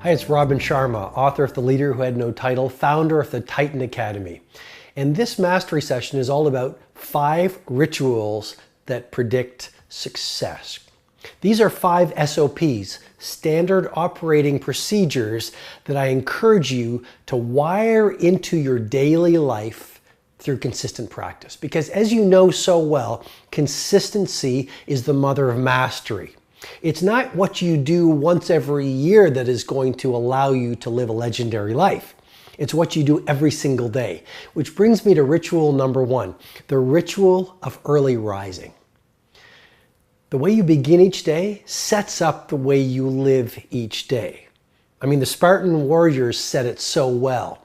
Hi, it's Robin Sharma, author of The Leader Who Had No Title, founder of the Titan Academy. And this mastery session is all about 5 rituals that predict success. These are 5 SOPs, standard operating procedures, that I encourage you to wire into your daily life through consistent practice. Because as you know so well, consistency is the mother of mastery. It's not what you do once every year that is going to allow you to live a legendary life. It's what you do every single day. Which brings me to ritual number 1, the ritual of early rising. The way you begin each day sets up the way you live each day. I mean, the Spartan warriors said it so well.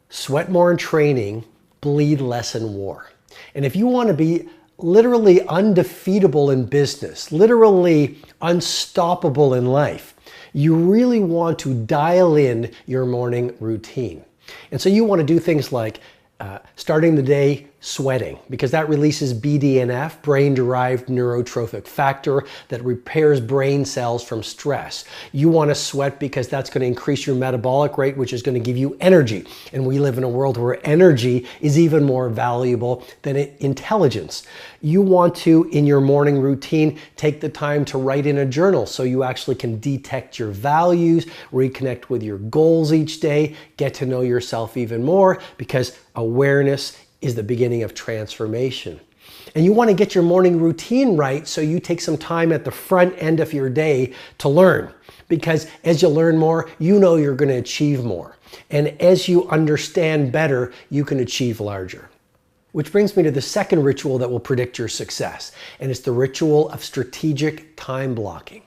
Sweat more in training, bleed less in war. And if you want to be literally undefeatable in business, literally unstoppable in life, you really want to dial in your morning routine. And so you want to do things like starting the day sweating, because that releases BDNF, brain-derived neurotrophic factor, that repairs brain cells from stress. You want to sweat because that's going to increase your metabolic rate, which is going to give you energy. And we live in a world where energy is even more valuable than intelligence. You want to, in your morning routine, take the time to write in a journal so you actually can detect your values, reconnect with your goals each day, get to know yourself even more, because awareness is the beginning of transformation. And you want to get your morning routine right, so you take some time at the front end of your day to learn. Because as you learn more, you know you're going to achieve more. And as you understand better, you can achieve larger. Which brings me to the second ritual that will predict your success. And it's the ritual of strategic time blocking.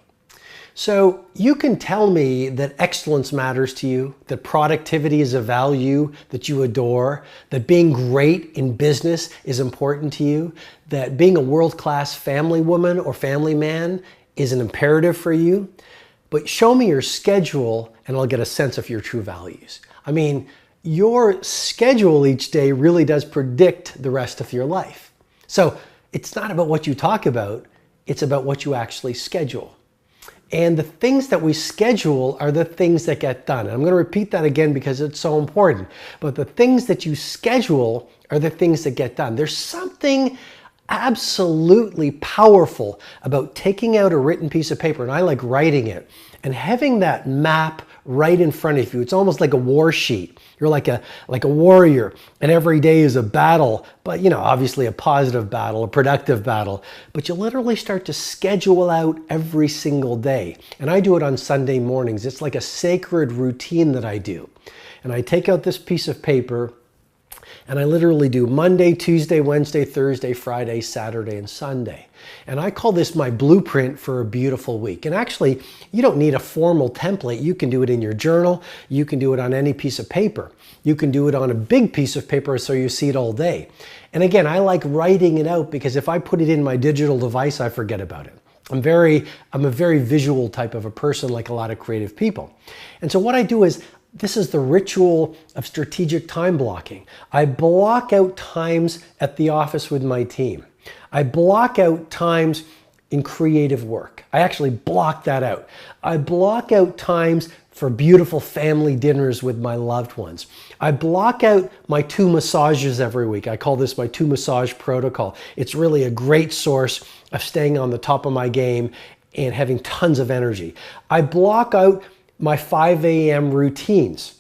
So you can tell me that excellence matters to you, that productivity is a value that you adore, that being great in business is important to you, that being a world-class family woman or family man is an imperative for you. But show me your schedule and I'll get a sense of your true values. I mean, your schedule each day really does predict the rest of your life. So it's not about what you talk about, it's about what you actually schedule. And the things that we schedule are the things that get done. And I'm going to repeat that again because it's so important. But the things that you schedule are the things that get done. There's something absolutely powerful about taking out a written piece of paper, and I like writing it, and having that map right in front of you. It's almost like a war sheet. You're like a warrior, and every day is a battle, but obviously a positive battle, a productive battle. But you literally start to schedule out every single day. And I do it on Sunday mornings. It's like a sacred routine that I do. And I take out this piece of paper, and I literally do Monday, Tuesday, Wednesday, Thursday, Friday, Saturday, and Sunday. And I call this my blueprint for a beautiful week. And actually, you don't need a formal template. You can do it in your journal. You can do it on any piece of paper. You can do it on a big piece of paper so you see it all day. And again, I like writing it out because if I put it in my digital device, I forget about it. I'm a very visual type of a person, like a lot of creative people. And so what I do is, this is the ritual of strategic time blocking. I block out times at the office with my team. I block out times in creative work. I actually block that out. I block out times for beautiful family dinners with my loved ones. I block out my 2 massages every week. I call this my 2 massage protocol. It's really a great source of staying on the top of my game and having tons of energy. I block out my 5 a.m. routines.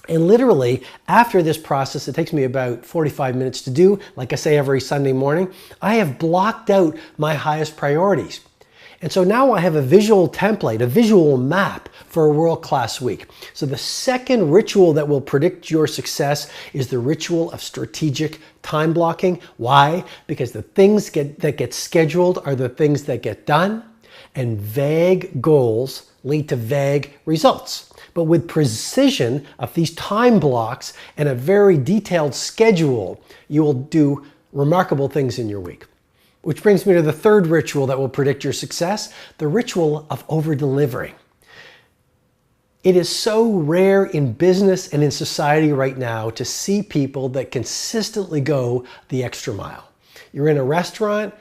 And literally, after this process, it takes me about 45 minutes to do, like I say every Sunday morning, I have blocked out my highest priorities. And so now I have a visual template, a visual map for a world-class week. So the second ritual that will predict your success is the ritual of strategic time blocking. Why? Because the things that get scheduled are the things that get done, and vague goals lead to vague results. But with precision of these time blocks and a very detailed schedule, you will do remarkable things in your week. Which brings me to the third ritual that will predict your success, the ritual of over-delivering. It is so rare in business and in society right now to see people that consistently go the extra mile. You're in a restaurant,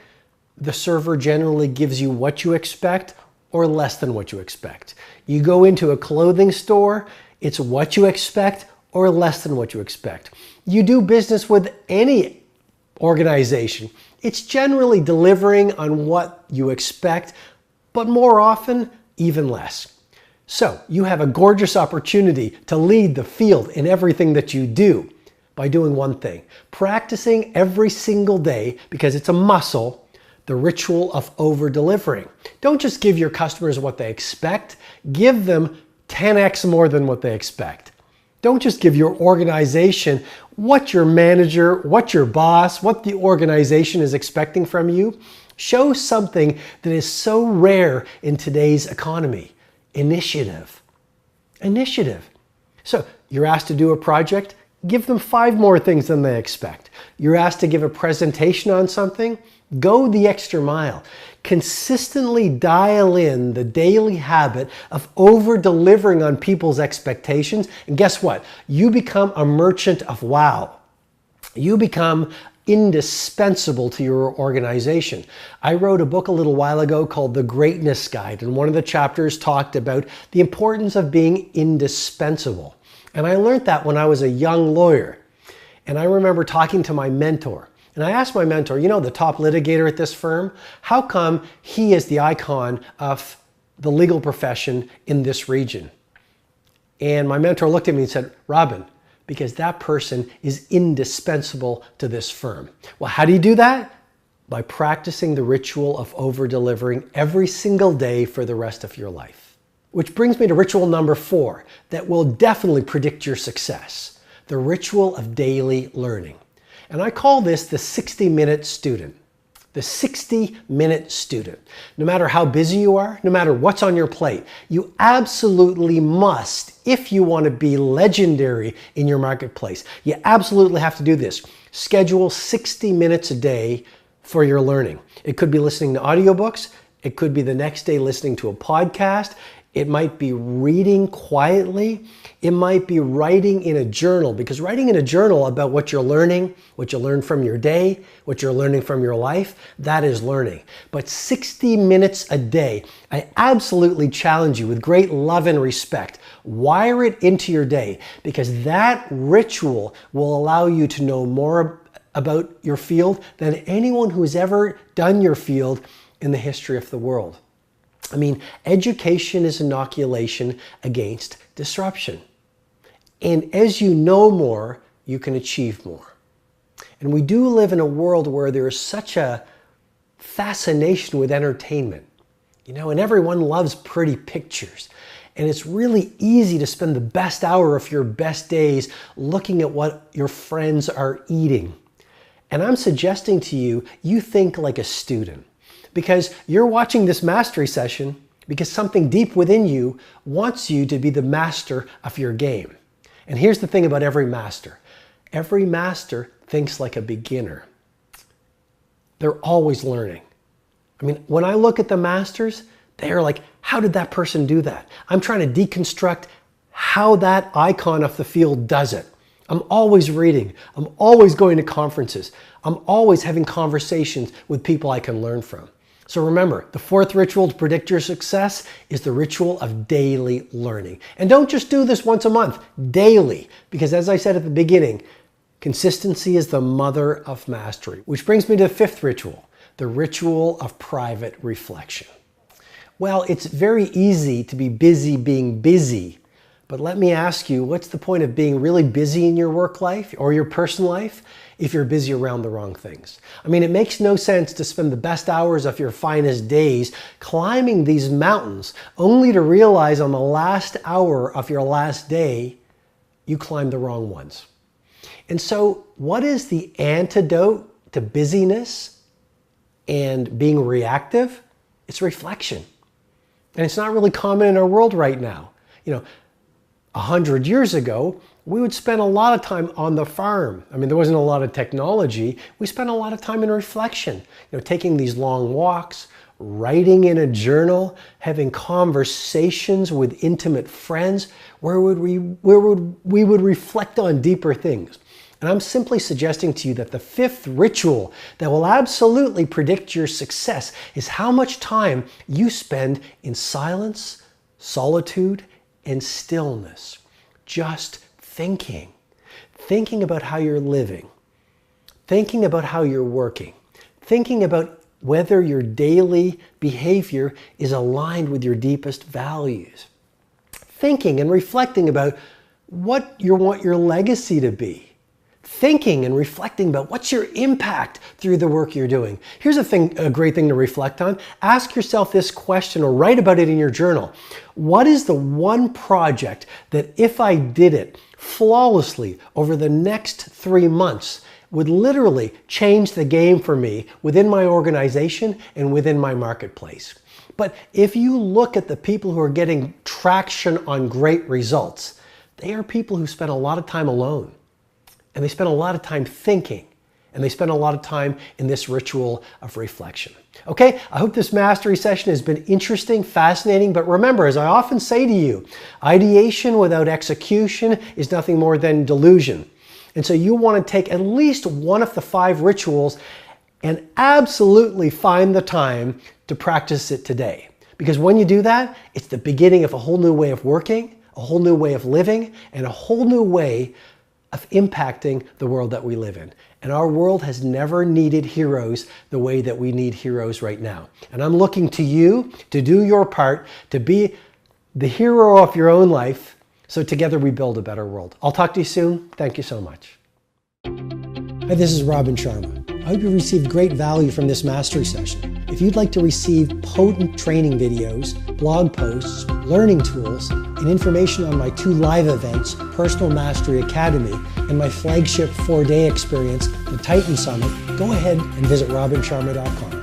the server generally gives you what you expect or less than what you expect. You go into a clothing store, it's what you expect or less than what you expect. You do business with any organization, it's generally delivering on what you expect, but more often, even less. So you have a gorgeous opportunity to lead the field in everything that you do by doing one thing, practicing every single day, because it's a muscle, the ritual of over-delivering. Don't just give your customers what they expect, give them 10x more than what they expect. Don't just give your organization what your manager, what your boss, what the organization is expecting from you. Show something that is so rare in today's economy. Initiative. Initiative. So you're asked to do a project, give them 5 more things than they expect. You're asked to give a presentation on something, go the extra mile. Consistently dial in the daily habit of over-delivering on people's expectations. And guess what? You become a merchant of wow. You become indispensable to your organization. I wrote a book a little while ago called The Greatness Guide, and one of the chapters talked about the importance of being indispensable. And I learned that when I was a young lawyer. And I remember talking to my mentor. And I asked my mentor, you know, the top litigator at this firm, how come he is the icon of the legal profession in this region? And my mentor looked at me and said, Robin, because that person is indispensable to this firm. Well, how do you do that? By practicing the ritual of over-delivering every single day for the rest of your life. Which brings me to ritual number 4 that will definitely predict your success. The ritual of daily learning. And I call this the 60-minute student. The 60-minute student. No matter how busy you are, no matter what's on your plate, you absolutely must, if you want to be legendary in your marketplace, you absolutely have to do this. Schedule 60 minutes a day for your learning. It could be listening to audiobooks. It could be the next day listening to a podcast. It might be reading quietly. It might be writing in a journal, because writing in a journal about what you're learning, what you learned from your day, what you're learning from your life, that is learning. But 60 minutes a day, I absolutely challenge you with great love and respect. Wire it into your day, because that ritual will allow you to know more about your field than anyone who's ever done your field in the history of the world. I mean, education is inoculation against disruption. And as you know more, you can achieve more. And we do live in a world where there is such a fascination with entertainment, you know, and everyone loves pretty pictures. And it's really easy to spend the best hour of your best days looking at what your friends are eating. And I'm suggesting to you, you think like a student. Because you're watching this mastery session because something deep within you wants you to be the master of your game. And here's the thing about every master. Every master thinks like a beginner. They're always learning. I mean, when I look at the masters, they're like, how did that person do that? I'm trying to deconstruct how that icon of the field does it. I'm always reading. I'm always going to conferences. I'm always having conversations with people I can learn from. So remember, the 4th ritual to predict your success is the ritual of daily learning. And don't just do this once a month, daily. Because as I said at the beginning, consistency is the mother of mastery. Which brings me to the 5th ritual, the ritual of private reflection. Well, it's very easy to be busy being busy. But let me ask you, what's the point of being really busy in your work life or your personal life if you're busy around the wrong things? I mean, it makes no sense to spend the best hours of your finest days climbing these mountains only to realize on the last hour of your last day, you climbed the wrong ones. And so what is the antidote to busyness and being reactive? It's reflection. And it's not really common in our world right now. You know, 100 years ago, we would spend a lot of time on the farm. I mean, there wasn't a lot of technology. We spent a lot of time in reflection, you know, taking these long walks, writing in a journal, having conversations with intimate friends where we would reflect on deeper things. And I'm simply suggesting to you that the fifth ritual that will absolutely predict your success is how much time you spend in silence, solitude, and stillness. Just thinking. Thinking about how you're living. Thinking about how you're working. Thinking about whether your daily behavior is aligned with your deepest values. Thinking and reflecting about what you want your legacy to be. Thinking and reflecting about what's your impact through the work you're doing. Here's a great thing to reflect on. Ask yourself this question or write about it in your journal. What is the one project that if I did it flawlessly over the next 3 months would literally change the game for me within my organization and within my marketplace? But if you look at the people who are getting traction on great results, they are people who spend a lot of time alone. And they spend a lot of time thinking, and they spend a lot of time in this ritual of reflection. Okay, I hope this mastery session has been interesting, fascinating, but remember, as I often say to you, ideation without execution is nothing more than delusion. And so you want to take at least one of the 5 rituals and absolutely find the time to practice it today. Because when you do that, it's the beginning of a whole new way of working, a whole new way of living, and a whole new way of impacting the world that we live in. And our world has never needed heroes the way that we need heroes right now. And I'm looking to you to do your part, to be the hero of your own life, so together we build a better world. I'll talk to you soon. Thank you so much. Hi, this is Robin Sharma. I hope you received great value from this mastery session. If you'd like to receive potent training videos, blog posts, learning tools, and information on my 2 live events, Personal Mastery Academy and my flagship 4-day experience, the Titan Summit, go ahead and visit robinsharma.com.